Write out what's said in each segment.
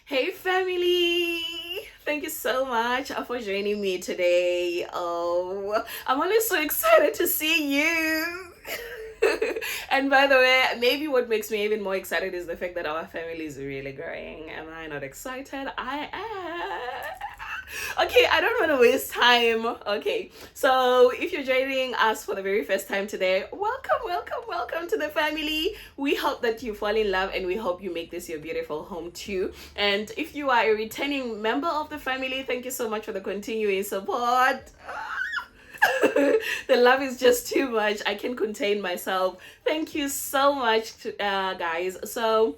Hey family! Thank you so much for joining me today. Oh, I'm always so excited to see you. And by the way, maybe what makes me even more excited is the fact that our family is really growing. Am I not excited? I am. Okay, I don't want to waste time. Okay, so if you're joining us for the very first time today, welcome to the family. We hope that you fall in love and we hope you make this your beautiful home too. And if you are a returning member of the family, thank you so much for the continuing support. The love is just too much. I can contain myself. Thank you so much, guys. So,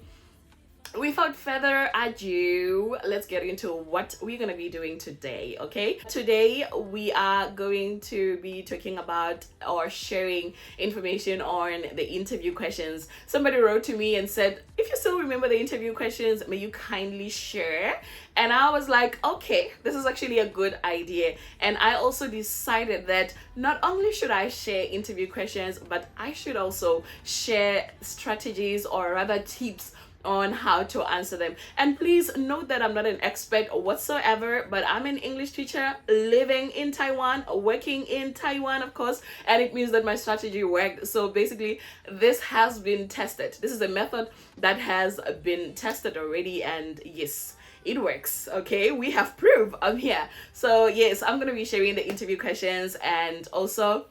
without further ado, let's get into what we're going to be doing today. Okay, today we are going to be talking about or sharing information on the interview questions. Somebody wrote to me and said, if you still remember the interview questions, may you kindly share. And I was like, okay, this is actually a good idea. And I also decided that not only should I share interview questions, but I should also share strategies or rather tips on how to answer them. And please note that I'm not an expert whatsoever, but I'm an English teacher living in Taiwan, working in Taiwan, of course, and it means that my strategy worked. So basically, this has been tested. This is a method that has been tested already, and yes, it works. Okay, we have proof. I'm here. So yes, I'm gonna be sharing the interview questions and also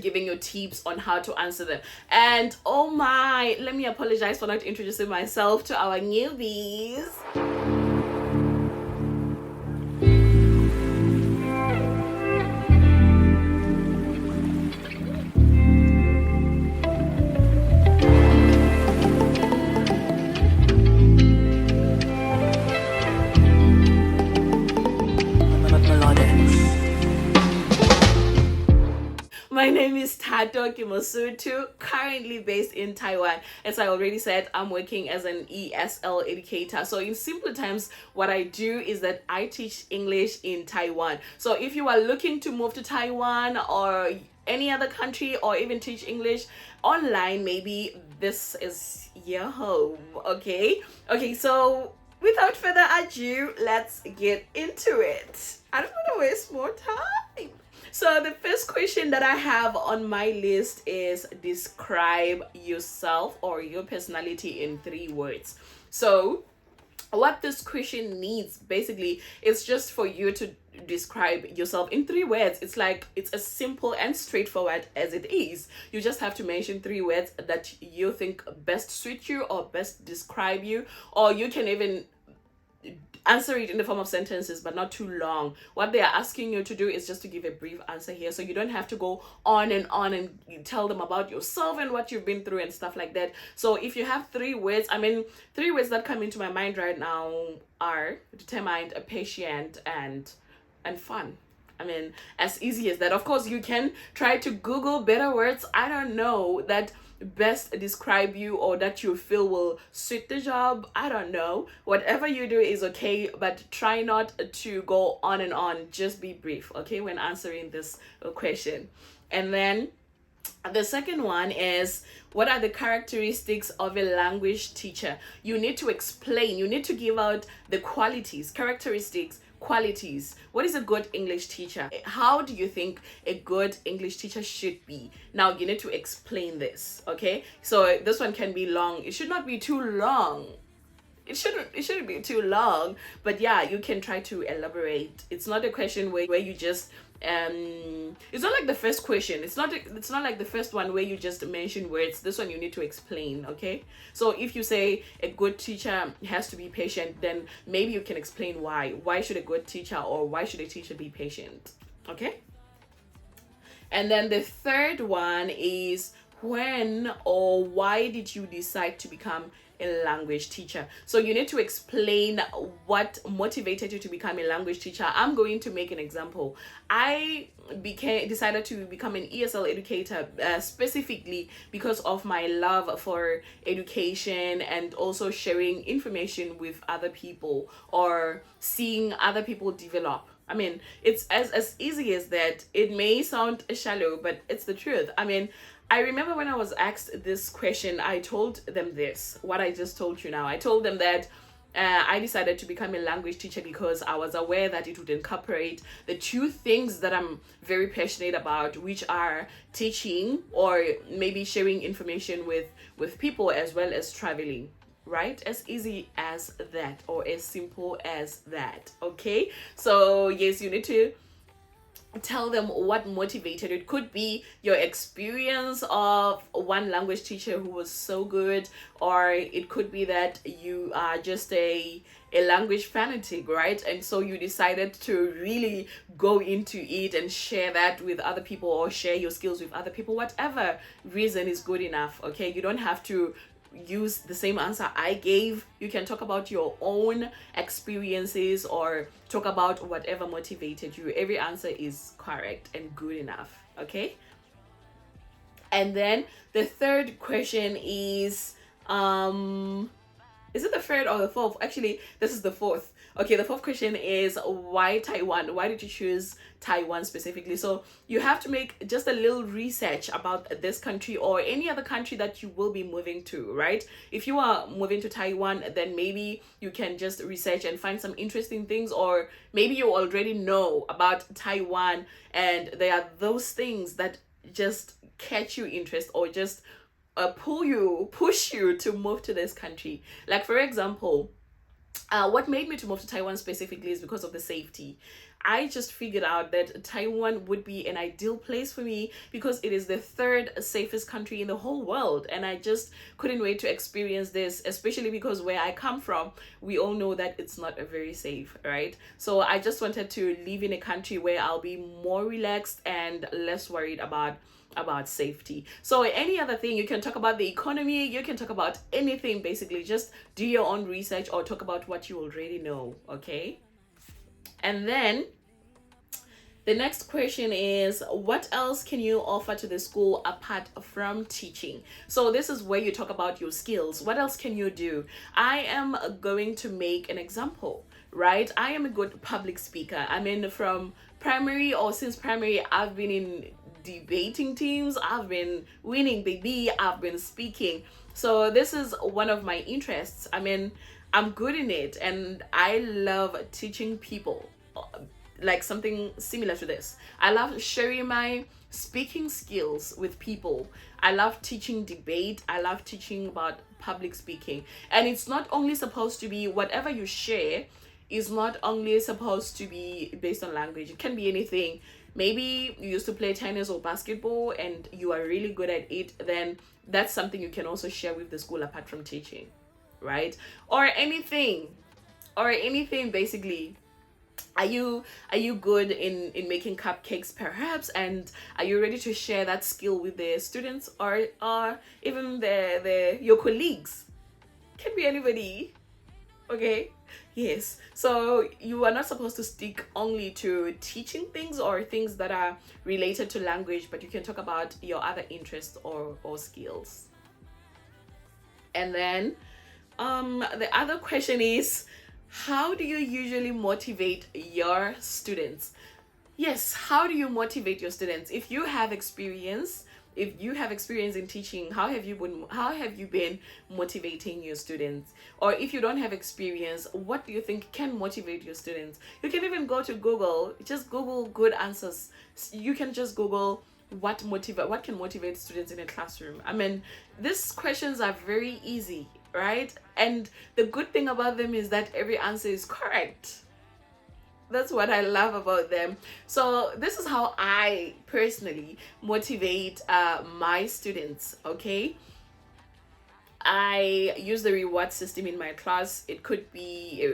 giving you tips on how to answer them. And oh my, let me apologize for not introducing myself to our newbies. My name is Tato Kimosutu, currently based in Taiwan. As I already said, I'm working as an ESL educator. So in simple terms, what I do is that I teach English in Taiwan. So if you are looking to move to Taiwan or any other country or even teach English online, maybe this is your home. Okay, so without further ado, let's get into it. I don't want to waste more time. So the first question that I have on my list is describe yourself or your personality in 3 words. So what this question needs basically is just for you to describe yourself in 3 words. It's like it's as simple and straightforward as it is. You just have to mention 3 words that you think best suit you or best describe you, or you can even answer it in the form of sentences, but not too long. What they are asking you to do is just to give a brief answer here, so you don't have to go on and tell them about yourself and what you've been through and stuff like that. So if you have 3 words, 3 words that come into my mind right now are determined, patient, and fun. As easy as that. Of course, you can try to Google better words, I don't know, that best describe you or that you feel will suit the job. I don't know. Whatever you do is okay, but try not to go on and on. Just be brief, okay, when answering this question. And then the second one is, what are the characteristics of a language teacher? You need to explain, you need to give out the qualities, characteristics, qualities. What is a good English teacher? How do you think a good English teacher should be? Now you need to explain this, okay? So this one can be long. It should not be too long. It shouldn't be too long, but yeah, you can try to elaborate. It's not a question where you just it's not like the first question. It's not like the first one where you just mention words. This one you need to explain, okay? So if you say a good teacher has to be patient, then maybe you can explain why should a good teacher or why should a teacher be patient, okay? And then the third one is, when or why did you decide to become a language teacher? So you need to explain what motivated you to become a language teacher. I'm going to make an example. I decided to become an ESL educator specifically because of my love for education and also sharing information with other people or seeing other people develop. It's as easy as that. It may sound shallow, but it's the truth. I remember when I was asked this question, I told them this, what I just told you now. I told them that I decided to become a language teacher because I was aware that it would incorporate the two things that I'm very passionate about, which are teaching or maybe sharing information with people, as well as traveling. Right? As easy as that, or as simple as that. Okay, so yes, you need to tell them what motivated. It could be your experience of one language teacher who was so good, or it could be that you are just a language fanatic, right? And so you decided to really go into it and share that with other people, or share your skills with other people. Whatever reason is good enough. Okay, you don't have to use the same answer I gave. You can talk about your own experiences, or talk about whatever motivated you. Every answer is correct and good enough. Okay. And then the third question is it the third or the fourth? Actually, this is the fourth. Okay, the fourth question is, why Taiwan? Why did you choose Taiwan specifically? So you have to make just a little research about this country, or any other country that you will be moving to, right? If you are moving to Taiwan, then maybe you can just research and find some interesting things, or maybe you already know about Taiwan and there are those things that just catch your interest, or just push you to move to this country. Like, for example, what made me to move to Taiwan specifically is because of the safety. I just figured out that Taiwan would be an ideal place for me because it is the third safest country in the whole world. And I just couldn't wait to experience this, especially because where I come from, we all know that it's not very safe, right? So I just wanted to live in a country where I'll be more relaxed and less worried about safety. So any other thing, you can talk about the economy, you can talk about anything. Basically, just do your own research or talk about what you already know. Okay. And then the next question is, what else can you offer to the school apart from teaching? So this is where you talk about your skills. What else can you do? I am going to make an example, right? I am a good public speaker. I mean, from primary, or since primary, I've been in debating teams, I've been winning, baby, I've been speaking. So this is one of my interests. I mean, I'm good in it, and I love teaching people, like something similar to this. I love sharing my speaking skills with people. I love teaching debate. I love teaching about public speaking. And it's not only supposed to be, whatever you share is not only supposed to be based on language. It can be anything. Maybe you used to play tennis or basketball and you are really good at it, then that's something you can also share with the school apart from teaching, right? Or anything basically. Are you good in making cupcakes perhaps, and are you ready to share that skill with the students, or even your colleagues? Can be anybody. Okay. Yes. So you are not supposed to stick only to teaching things or things that are related to language, but you can talk about your other interests or skills. And then the other question is, how do you usually motivate your students? Yes, how do you motivate your students? If you have experience in teaching, how have you been motivating your students? Or if you don't have experience, what do you think can motivate your students? You can even go to Google, just Google good answers. You can just Google what can motivate students in a classroom. I mean, these questions are very easy, right? And the good thing about them is that every answer is correct. That's what I love about them. So this is how I personally motivate my students. Okay, I use the reward system in my class. It could be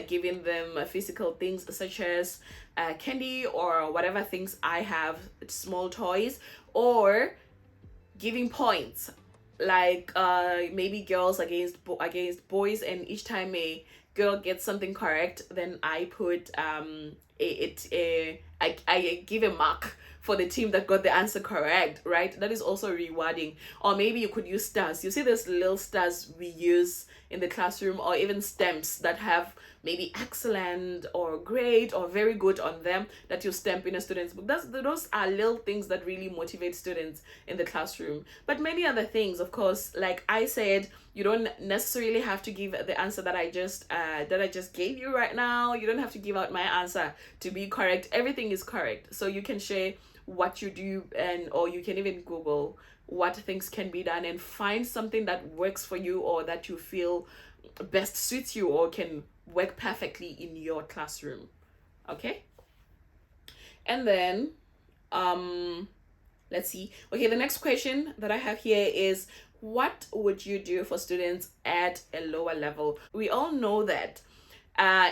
giving them physical things such as candy or whatever things I have, small toys, or giving points, like maybe girls against boys, and each time a girl gets something correct, then I put I give a mark for the team that got the answer correct, right? That is also rewarding. Or maybe you could use stars. You see those little stars we use in the classroom, or even stamps that have maybe excellent or great or very good on them, that you stamp in a student's book. Those are little things that really motivate students in the classroom. But many other things, of course, like I said, You don't necessarily have to give the answer that I just gave you right now. You don't have to give out my answer to be correct. Everything is correct. So you can share what you do, and or you can even Google what things can be done and find something that works for you, or that you feel best suits you or can work perfectly in your classroom. Okay? And then let's see. Okay, the next question that I have here is, what would you do for students at a lower level? We all know that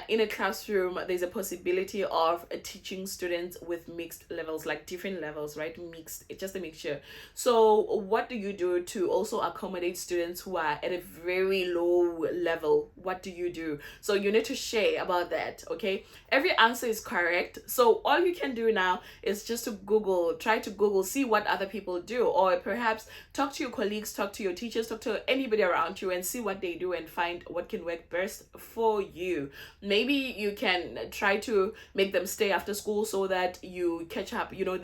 in a classroom there's a possibility of teaching students with mixed levels, like different levels, right? Mixed, it's just a mixture. So what do you do to also accommodate students who are at a very low level? What do you do? So you need to share about that. Okay, every answer is correct, so all you can do now is just to try to Google, see what other people do, or perhaps talk to your colleagues, talk to your teachers, talk to anybody around you, and see what they do and find what can work best for you. Maybe you can try to make them stay after school so that you catch up, so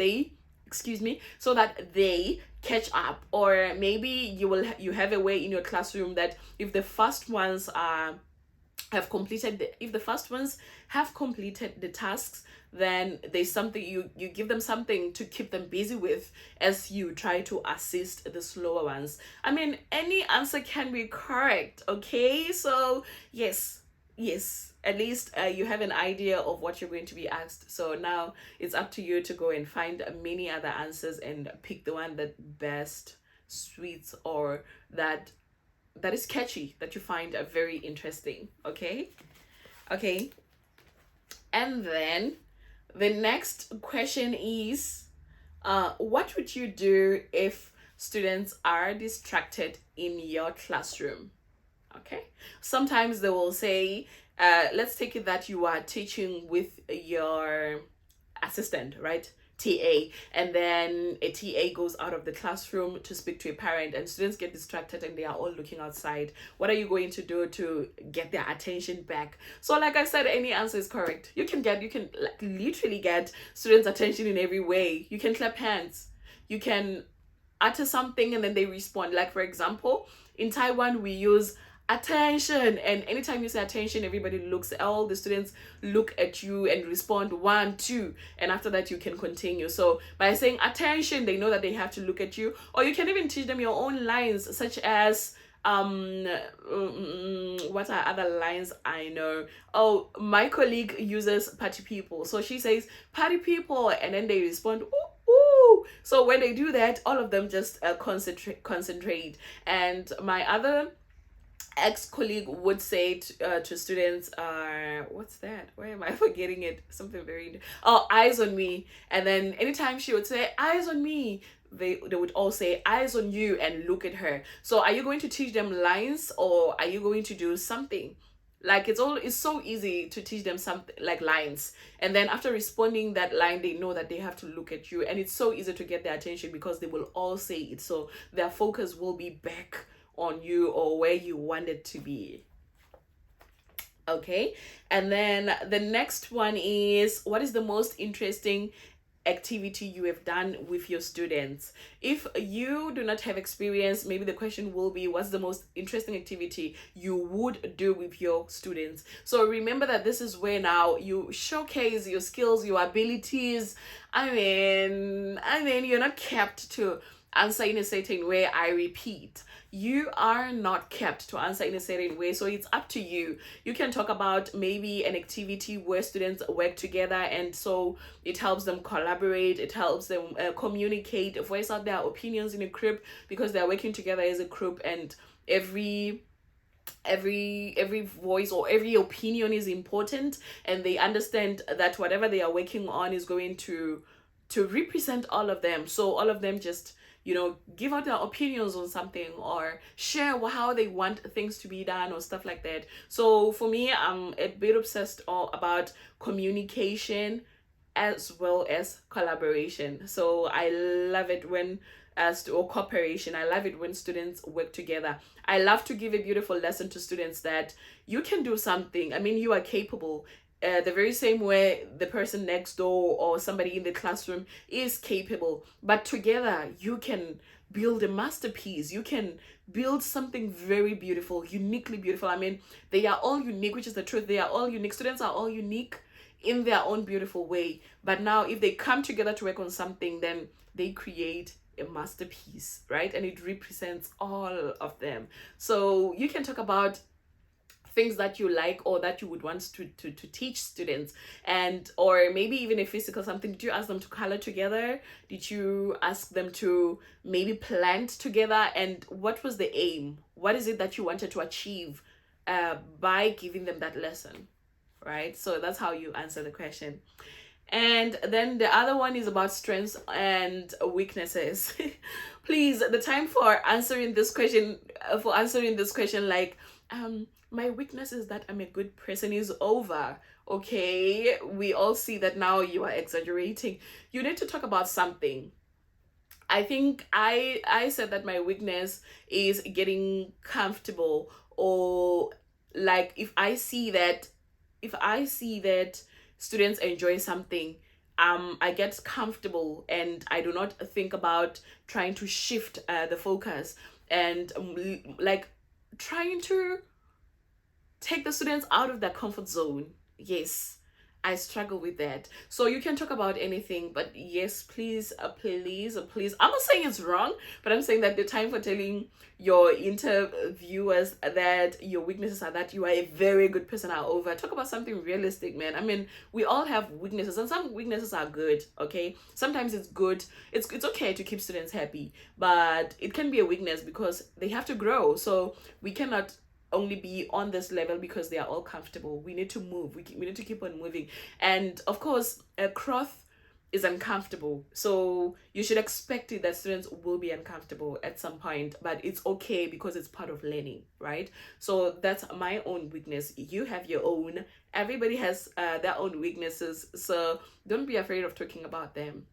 that they catch up. Or maybe you have a way in your classroom that if the first ones have completed the tasks, then there's something, you give them something to keep them busy with as you try to assist the slower ones. I mean, any answer can be correct. Okay, so yes, at least you have an idea of what you're going to be asked. So now it's up to you to go and find many other answers and pick the one that best suits, or that is catchy, that you find very interesting. Okay. And then the next question is, what would you do if students are distracted in your classroom? Okay, sometimes they will say, let's take it that you are teaching with your assistant, right? TA, and then a TA goes out of the classroom to speak to a parent, and students get distracted and they are all looking outside. What are you going to do to get their attention back? So like I said, any answer is correct. You can like, literally get students' attention in every way. You can clap hands, you can utter something and then they respond. Like for example, in Taiwan we use attention, and anytime you say attention, all the students look at you and respond 1 2, and after that you can continue. So by saying attention, they know that they have to look at you. Or you can even teach them your own lines, such as what are other lines I know? Oh, my colleague uses party people, so she says party people, and then they respond ooh, ooh. So when they do that, all of them just concentrate. And my other ex-colleague would say to students, what's that, why am I forgetting it, something very, oh, eyes on me. And then anytime she would say eyes on me, they would all say eyes on you and look at her. So are you going to teach them lines, or are you going to do something? Like it's so easy to teach them something like lines, and then after responding that line, they know that they have to look at you, and it's so easy to get their attention because they will all say it, so their focus will be back on you or where you want it to be. Okay, and then the next one is, what is the most interesting activity you have done with your students? If you do not have experience, maybe the question will be, what's the most interesting activity you would do with your students? So remember that this is where now you showcase your skills, your abilities. I mean you're not kept to answer in a certain way. I repeat, you are not kept to answer in a certain way, so it's up to you. You can talk about maybe an activity where students work together, and so it helps them collaborate, it helps them communicate, voice out their opinions in a group, because they're working together as a group, and every voice or every opinion is important, and they understand that whatever they are working on is going to represent all of them. So all of them just give out their opinions on something, or share how they want things to be done, or stuff like that. So for me, I'm a bit obsessed about communication as well as collaboration. So I love it when or cooperation. I love it when students work together. I love to give a beautiful lesson to students that you can do something. I mean, you are capable. The very same way the person next door or somebody in the classroom is capable, but together you can build a masterpiece. You can build something very beautiful, uniquely beautiful. I mean, they are all unique, which is the truth. They are all unique. Students are all unique in their own beautiful way. But now, if they come together to work on something, then they create a masterpiece, right? And it represents all of them. So you can talk about things that you like or that you would want to teach students, and or maybe even a physical something. Did you ask them to color together? Did you ask them to maybe plant together? And what was the aim? What is it that you wanted to achieve by giving them that lesson, right? So that's how you answer the question. And then the other one is about strengths and weaknesses. Please, the time for answering this question, like, my weakness is that I'm a good person, is over. Okay, we all see that now you are exaggerating. You need to talk about something. I think I said that my weakness is getting comfortable, or like if I see that students enjoy something, I get comfortable and I do not think about trying to shift the focus, and like trying to take the students out of their comfort zone. Yes, I struggle with that. So you can talk about anything, but yes, please, please. I'm not saying it's wrong, but I'm saying that the time for telling your interviewers that your weaknesses are that you are a very good person are over. Talk about something realistic, man. I mean, we all have weaknesses, and some weaknesses are good. Okay, sometimes it's good. It's okay to keep students happy, but it can be a weakness because they have to grow. So we cannot only be on this level because they are all comfortable. We need to move. We need to keep on moving. And of course, a growth is uncomfortable. So you should expect it that students will be uncomfortable at some point, but it's okay because it's part of learning, right? So that's my own weakness. You have your own. Everybody has their own weaknesses. So don't be afraid of talking about them.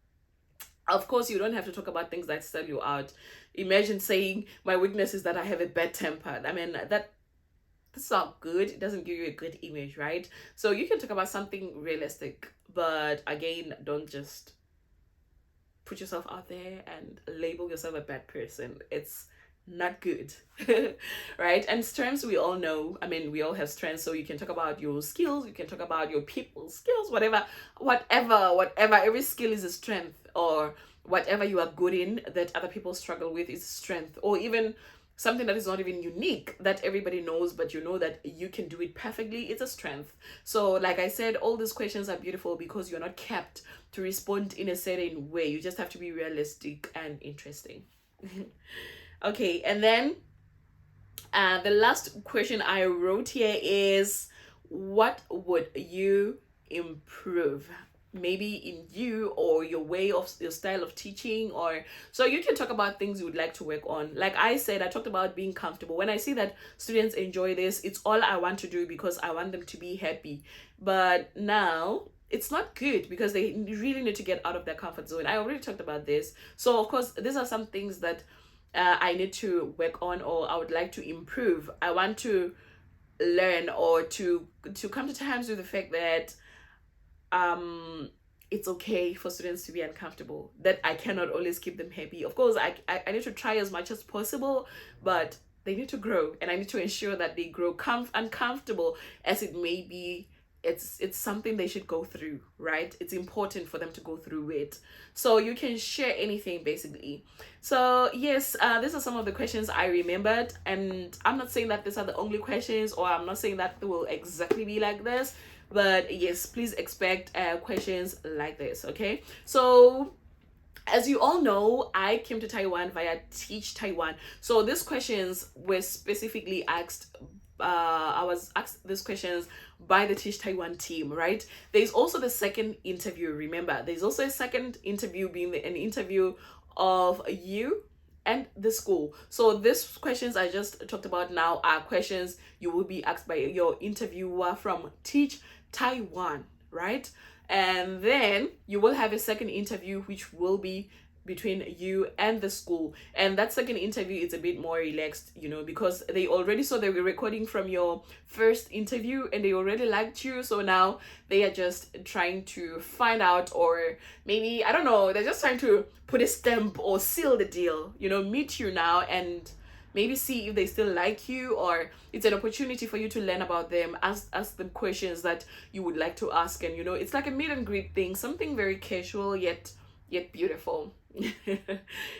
Of course, you don't have to talk about things that sell you out. Imagine saying my weakness is that I have a bad temper. I mean, that's not good. It doesn't give you a good image, right? So you can talk about something realistic, but again, don't just put yourself out there and label yourself a bad person. It's not good. Right? And strengths, we all know. I mean, we all have strengths. So you can talk about your skills, you can talk about your people skills, whatever. Every skill is a strength, or whatever you are good in that other people struggle with is strength, or even something that is not even unique that everybody knows, but you know that you can do it perfectly. It's a strength. So like I said, all these questions are beautiful because you're not kept to respond in a certain way. You just have to be realistic and interesting. Okay, and then the last question I wrote here is, what would you improve? Maybe in you or your way of your style of teaching, or so you can talk about things you would like to work on. Like I said, I talked about being comfortable. When I see that students enjoy this, it's all I want to do because I want them to be happy. But now it's not good because they really need to get out of their comfort zone. I already talked about this. So of course, these are some things that I need to work on, or I would like to improve. I want to learn or to come to terms with the fact that it's okay for students to be uncomfortable, that I cannot always keep them happy. Of course, I need to try as much as possible, but they need to grow, and I need to ensure that they grow uncomfortable as it may be. It's something they should go through, right? It's important for them to go through it. So you can share anything basically. So yes, these are some of the questions I remembered, and I'm not saying that these are the only questions, or I'm not saying that they will exactly be like this, but yes, please expect questions like this. Okay, so as you all know, I came to Taiwan via Teach Taiwan. So these questions were specifically asked. I was asked these questions by the Teach Taiwan team, right? There's also the second interview. Remember, there's also a second interview being an interview of you and the school. So these questions I just talked about now are questions you will be asked by your interviewer from Teach Taiwan, right? And then you will have a second interview, which will be between you and the school. And that second interview is a bit more relaxed, because they already saw they were recording from your first interview and they already liked you. So now they are just trying to find out, or maybe, I don't know, they're just trying to put a stamp or seal the deal, meet you now and maybe see if they still like you, or it's an opportunity for you to learn about them, ask them questions that you would like to ask. And it's like a meet and greet thing, something very casual yet beautiful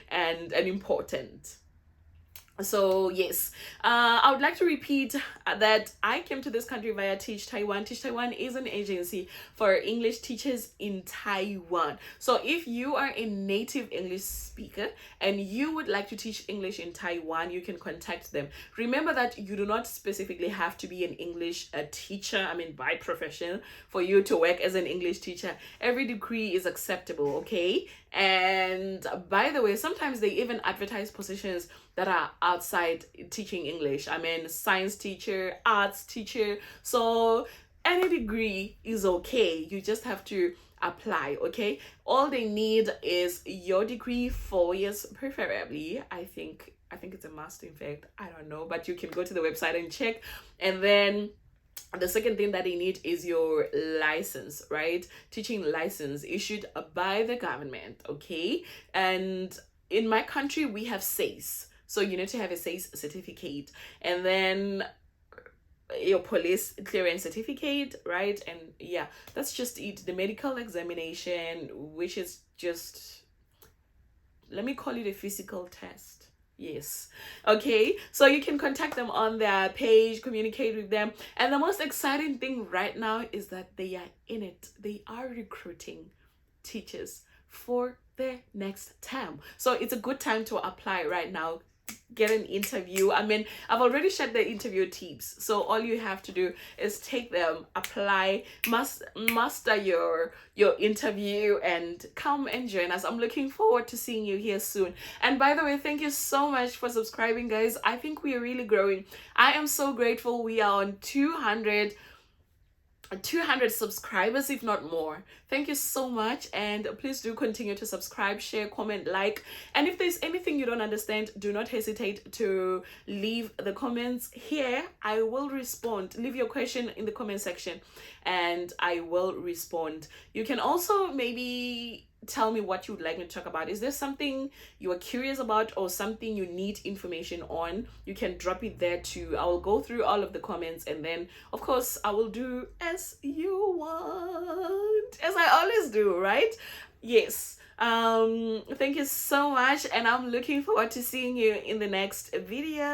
and important. So yes, I would like to repeat that I came to this country via Teach Taiwan. Teach Taiwan is an agency for English teachers in Taiwan. So if you are a native English speaker and you would like to teach English in Taiwan, you can contact them. Remember that you do not specifically have to be an English teacher, I mean by profession, for you to work as an English teacher. Every degree is acceptable, okay? And by the way, sometimes they even advertise positions that are outside teaching English. I mean, science teacher, arts teacher. So any degree is okay. You just have to apply, okay? All they need is your degree, 4 years preferably. I think it's a must, in fact. I don't know, but you can go to the website and check. And then the second thing that they need is your license, right? Teaching license issued by the government, okay? And in my country, we have SACE. So you need to have a SACE certificate. And then your police clearance certificate, right? And yeah, that's just it. The medical examination, which is just, let me call it a physical test. Yes. Okay. So you can contact them on their page, communicate with them. And the most exciting thing right now is that they are in it. They are recruiting teachers for their next term. So it's a good time to apply right now. Get an interview. I mean, I've already shared the interview tips, so all you have to do is take them, apply, master your interview, and come and join us. I'm looking forward to seeing you here soon. And by the way, thank you so much for subscribing, guys. I think we are really growing. I am so grateful. We are on 200 subscribers, if not more. Thank you so much, and please do continue to subscribe, share, comment, like. And if there's anything you don't understand, do not hesitate to leave the comments here. I will respond. Leave your question in the comment section and I will respond. You can also maybe tell me what you would like me to talk about. Is there something you are curious about or something you need information on? You can drop it there too. I will go through all of the comments, and then of course I will do as you want, as I always do, right? Yes. Thank you so much, and I'm looking forward to seeing you in the next video.